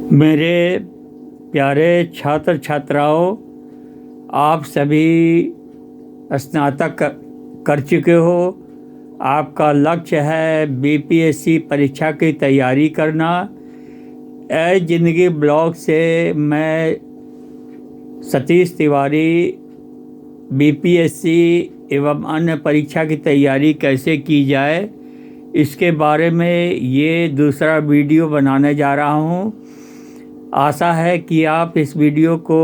मेरे प्यारे छात्र छात्राओं, आप सभी स्नातक कर चुके हो। आपका लक्ष्य है बीपीएससी परीक्षा की तैयारी करना। ए जिंदगी ब्लॉग से मैं सतीश तिवारी बीपीएससी एवं अन्य परीक्षा की तैयारी कैसे की जाए, इसके बारे में ये दूसरा वीडियो बनाने जा रहा हूँ। आशा है कि आप इस वीडियो को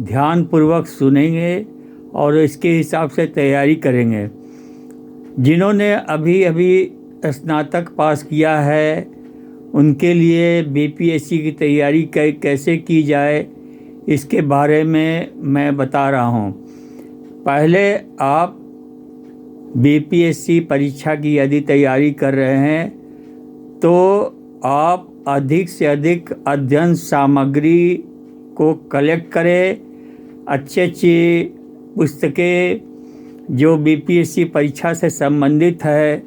ध्यानपूर्वक सुनेंगे और इसके हिसाब से तैयारी करेंगे। जिन्होंने अभी अभी स्नातक पास किया है, उनके लिए बीपीएससी की तैयारी कैसे की जाए, इसके बारे में मैं बता रहा हूँ। पहले आप बीपीएससी परीक्षा की यदि तैयारी कर रहे हैं तो आप अधिक से अधिक अध्ययन सामग्री को कलेक्ट करें। अच्छी पुस्तकें जो बीपीएससी परीक्षा से संबंधित है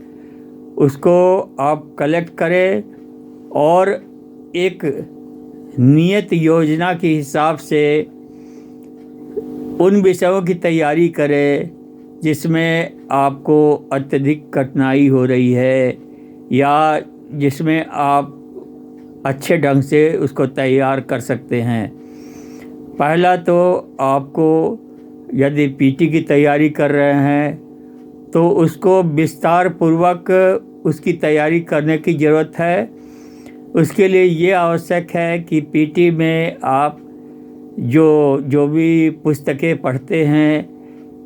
उसको आप कलेक्ट करें और एक नियत योजना के हिसाब से उन विषयों की तैयारी करें जिसमें आपको अत्यधिक कठिनाई हो रही है या जिसमें आप अच्छे ढंग से उसको तैयार कर सकते हैं। पहला तो आपको यदि पीटी की तैयारी कर रहे हैं तो उसको विस्तार पूर्वक उसकी तैयारी करने की ज़रूरत है। उसके लिए ये आवश्यक है कि पीटी में आप जो भी पुस्तकें पढ़ते हैं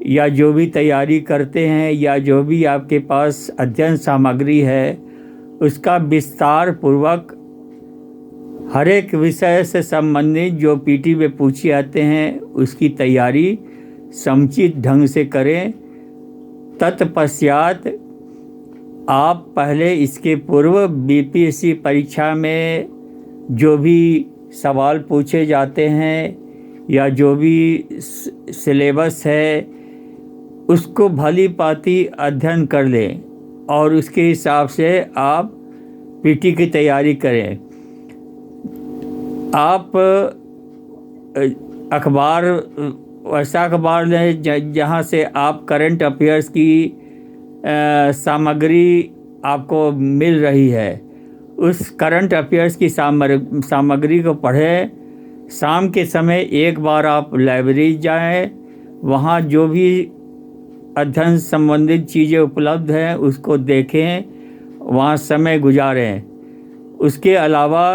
या जो भी तैयारी करते हैं या जो भी आपके पास अध्ययन सामग्री है, उसका विस्तार पूर्वक हर एक विषय से संबंधित जो पीटी में पूछे जाते हैं उसकी तैयारी समुचित ढंग से करें। तत्पश्चात आप पहले इसके पूर्व बीपीएससी परीक्षा में जो भी सवाल पूछे जाते हैं या जो भी सिलेबस है उसको भली भांति अध्ययन कर लें और उसके हिसाब से आप पीटी की तैयारी करें। आप अखबार ऐसा अखबार लें जहाँ से आप करंट अफेयर्स की सामग्री आपको मिल रही है। उस करंट अफेयर्स की सामग्री को पढ़ें। शाम के समय एक बार आप लाइब्रेरी जाएं, वहाँ जो भी अध्ययन संबंधित चीज़ें उपलब्ध हैं उसको देखें, वहाँ समय गुजारें। उसके अलावा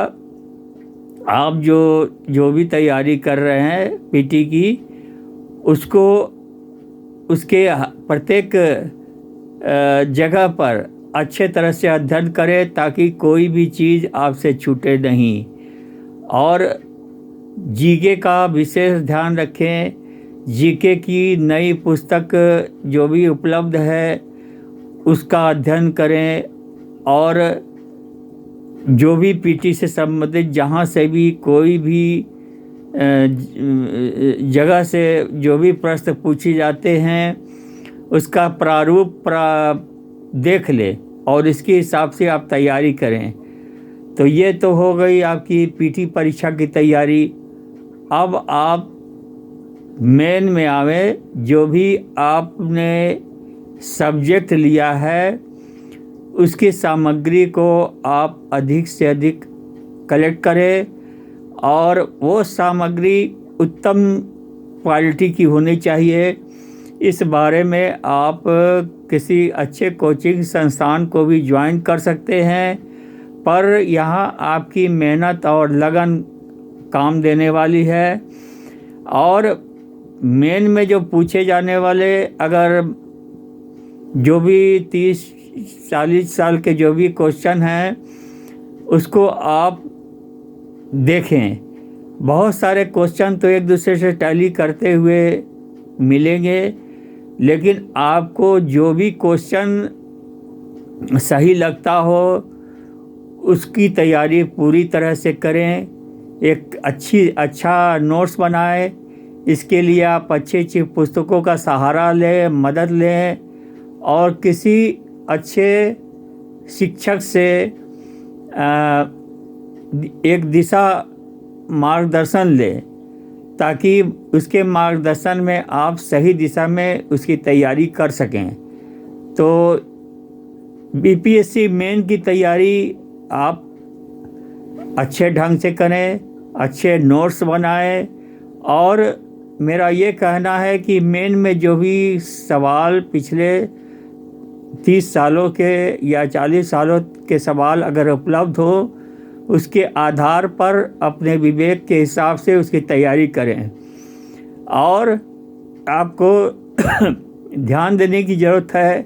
आप जो भी तैयारी कर रहे हैं पीटी की, उसको उसके प्रत्येक जगह पर अच्छे तरह से अध्ययन करें ताकि कोई भी चीज़ आपसे छूटे नहीं। और जीके का विशेष ध्यान रखें। जीके की नई पुस्तक जो भी उपलब्ध है उसका अध्ययन करें और जो भी पीटी से संबंधित जहाँ से भी कोई भी जगह से जो भी प्रश्न पूछे जाते हैं उसका प्रारूप देख ले और इसके हिसाब से आप तैयारी करें। तो ये तो हो गई आपकी पीटी परीक्षा की तैयारी। अब आप मेन में आवे। जो भी आपने सब्जेक्ट लिया है उसकी सामग्री को आप अधिक से अधिक कलेक्ट करें और वो सामग्री उत्तम क्वालिटी की होनी चाहिए। इस बारे में आप किसी अच्छे कोचिंग संस्थान को भी ज्वाइन कर सकते हैं, पर यहाँ आपकी मेहनत और लगन काम देने वाली है। और मेन में जो पूछे जाने वाले अगर जो भी 30-40 साल के जो भी क्वेश्चन हैं उसको आप देखें। बहुत सारे क्वेश्चन तो एक दूसरे से टैली करते हुए मिलेंगे, लेकिन आपको जो भी क्वेश्चन सही लगता हो उसकी तैयारी पूरी तरह से करें। एक अच्छा नोट्स बनाएं। इसके लिए आप अच्छी पुस्तकों का सहारा लें, मदद लें और किसी अच्छे शिक्षक से एक दिशा मार्गदर्शन लें, ताकि उसके मार्गदर्शन में आप सही दिशा में उसकी तैयारी कर सकें। तो बीपीएससी मेन की तैयारी आप अच्छे ढंग से करें, अच्छे नोट्स बनाएं, और मेरा ये कहना है कि मेन में जो भी सवाल पिछले 30 सालों के या 40 सालों के सवाल अगर उपलब्ध हो, उसके आधार पर अपने विवेक के हिसाब से उसकी तैयारी करें। और आपको ध्यान देने की ज़रूरत है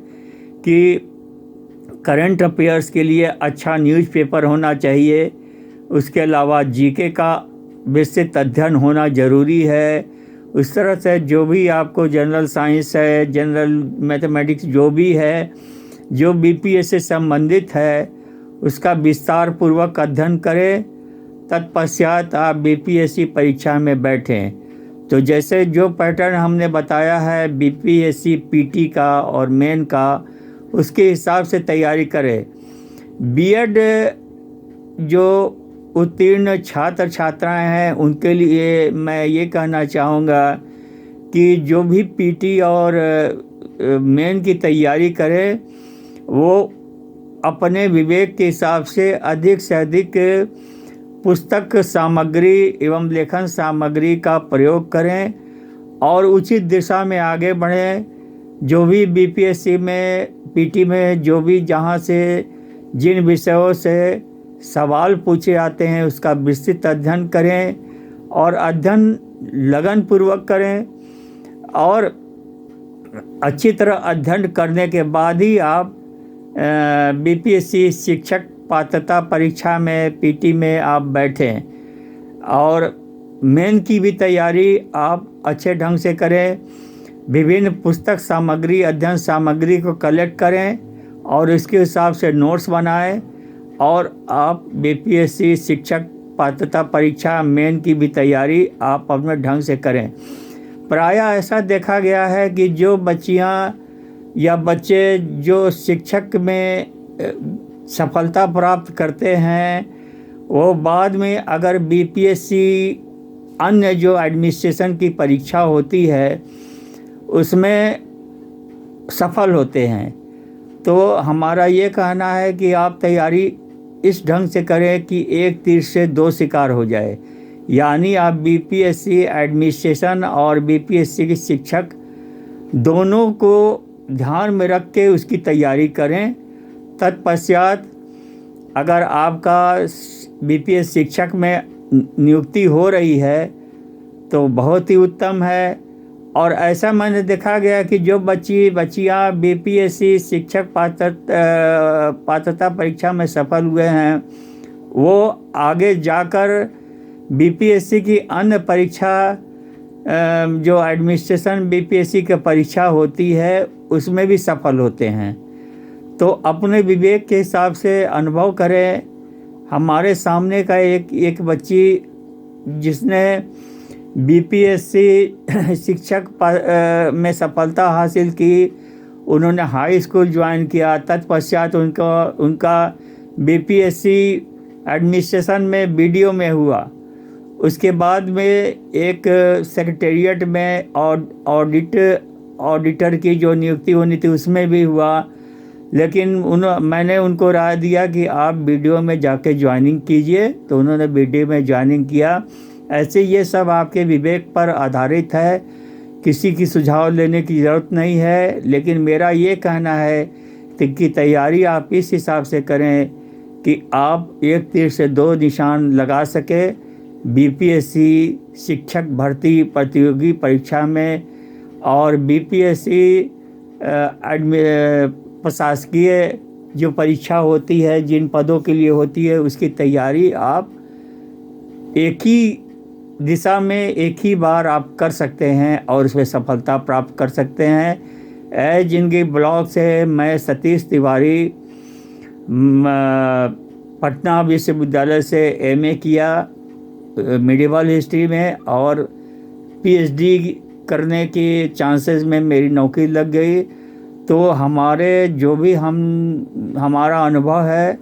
कि करंट अफेयर्स के लिए अच्छा न्यूज़पेपर होना चाहिए। उसके अलावा जीके का विस्तृत अध्ययन होना ज़रूरी है। उस तरह से जो भी आपको जनरल साइंस है, जनरल मैथमेटिक्स जो भी है, जो बीपीएस से संबंधित है, उसका विस्तार पूर्वक अध्ययन करें। तत्पश्चात आप बीपीएससी परीक्षा में बैठें। तो जैसे जो पैटर्न हमने बताया है बीपीएससी पीटी का और मेन का, उसके हिसाब से तैयारी करें। बीएड जो उत्तीर्ण छात्र छात्राएं हैं, उनके लिए मैं ये कहना चाहूँगा कि जो भी पीटी और मेन की तैयारी करें, वो अपने विवेक के हिसाब से अधिक पुस्तक सामग्री एवं लेखन सामग्री का प्रयोग करें और उचित दिशा में आगे बढ़ें। जो भी बीपीएससी में, पीटी में जो भी जहाँ से जिन विषयों से सवाल पूछे आते हैं, उसका विस्तृत अध्ययन करें और अध्ययन लगन पूर्वक करें। और अच्छी तरह अध्ययन करने के बाद ही आप बीपीएससी शिक्षक पात्रता परीक्षा में, पीटी में आप बैठें। और मेन की भी तैयारी आप अच्छे ढंग से करें। विभिन्न पुस्तक सामग्री, अध्ययन सामग्री को कलेक्ट करें और इसके हिसाब से नोट्स बनाएं, और आप बीपीएससी शिक्षक पात्रता परीक्षा मेन की भी तैयारी आप अपने ढंग से करें। प्रायः ऐसा देखा गया है कि जो बच्चियां या बच्चे जो शिक्षक में सफलता प्राप्त करते हैं, वो बाद में अगर बीपीएससी अन्य जो एडमिनिस्ट्रेशन की परीक्षा होती है उसमें सफल होते हैं। तो हमारा ये कहना है कि आप तैयारी इस ढंग से करें कि एक तीर से दो शिकार हो जाए, यानी आप बीपीएससी एडमिनिस्ट्रेशन और बीपीएससी की शिक्षक दोनों को ध्यान में रख के उसकी तैयारी करें। तत्पश्चात अगर आपका बीपीएस शिक्षक में नियुक्ति हो रही है तो बहुत ही उत्तम है। और ऐसा मैंने देखा गया कि जो बच्चियाँ बीपीएससी शिक्षक पात्रता परीक्षा में सफल हुए हैं, वो आगे जाकर बीपीएससी की अन्य परीक्षा, जो एडमिनिस्ट्रेशन बीपीएससी की परीक्षा होती है, उसमें भी सफल होते हैं। तो अपने विवेक के हिसाब से अनुभव करें। हमारे सामने का एक बच्ची जिसने बीपीएससी शिक्षक में सफलता हासिल की, उन्होंने हाई स्कूल ज्वाइन किया। तत्पश्चात उनका बीपीएससी एडमिनिस्ट्रेशन में बीडीओ में हुआ। उसके बाद में एक सेक्रेटेरिएट में ऑडिटर की जो नियुक्ति होनी थी उसमें भी हुआ। लेकिन मैंने उनको राय दिया कि आप बीडीओ में जाके ज्वाइनिंग कीजिए, तो उन्होंने बीडीओ में ज्वाइनिंग किया। ऐसे ये सब आपके विवेक पर आधारित है, किसी की सुझाव लेने की ज़रूरत नहीं है। लेकिन मेरा ये कहना है कि तैयारी आप इस हिसाब से करें कि आप एक तीर से दो निशान लगा सके बीपीएससी शिक्षक भर्ती प्रतियोगी परीक्षा में, और बीपीएससी प्रशासकीय जो परीक्षा होती है, जिन पदों के लिए होती है, उसकी तैयारी आप एक ही दिशा में एक ही बार आप कर सकते हैं और उसमें सफलता प्राप्त कर सकते हैं। जिनकी ब्लॉग से मैं सतीश तिवारी पटना विश्वविद्यालय से एमए किया मिडिवल हिस्ट्री में, और पीएचडी करने के चांसेस में मेरी नौकरी लग गई। तो हमारे जो भी हमारा अनुभव है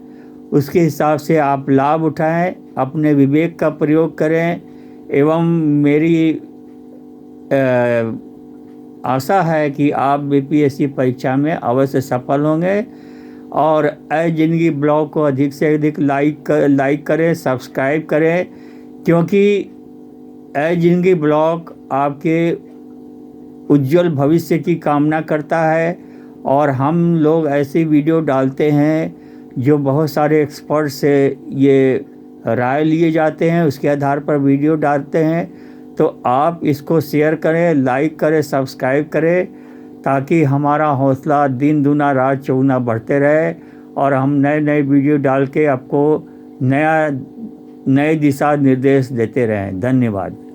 उसके हिसाब से आप लाभ उठाएं, अपने विवेक का प्रयोग करें। एवं मेरी आशा है कि आप बीपीएससी परीक्षा में अवश्य सफल होंगे। और ए जिंदगी ब्लॉग को अधिक से अधिक लाइक करें, सब्सक्राइब करें, क्योंकि ए जिंदगी ब्लॉग आपके उज्जवल भविष्य की कामना करता है। और हम लोग ऐसी वीडियो डालते हैं जो बहुत सारे एक्सपर्ट से ये राय लिए जाते हैं, उसके आधार पर वीडियो डालते हैं। तो आप इसको शेयर करें, लाइक करें, सब्सक्राइब करें, ताकि हमारा हौसला दिन दूना रात चौगुना बढ़ते रहे और हम नए नए वीडियो डाल के आपको नए दिशा निर्देश देते रहें। धन्यवाद।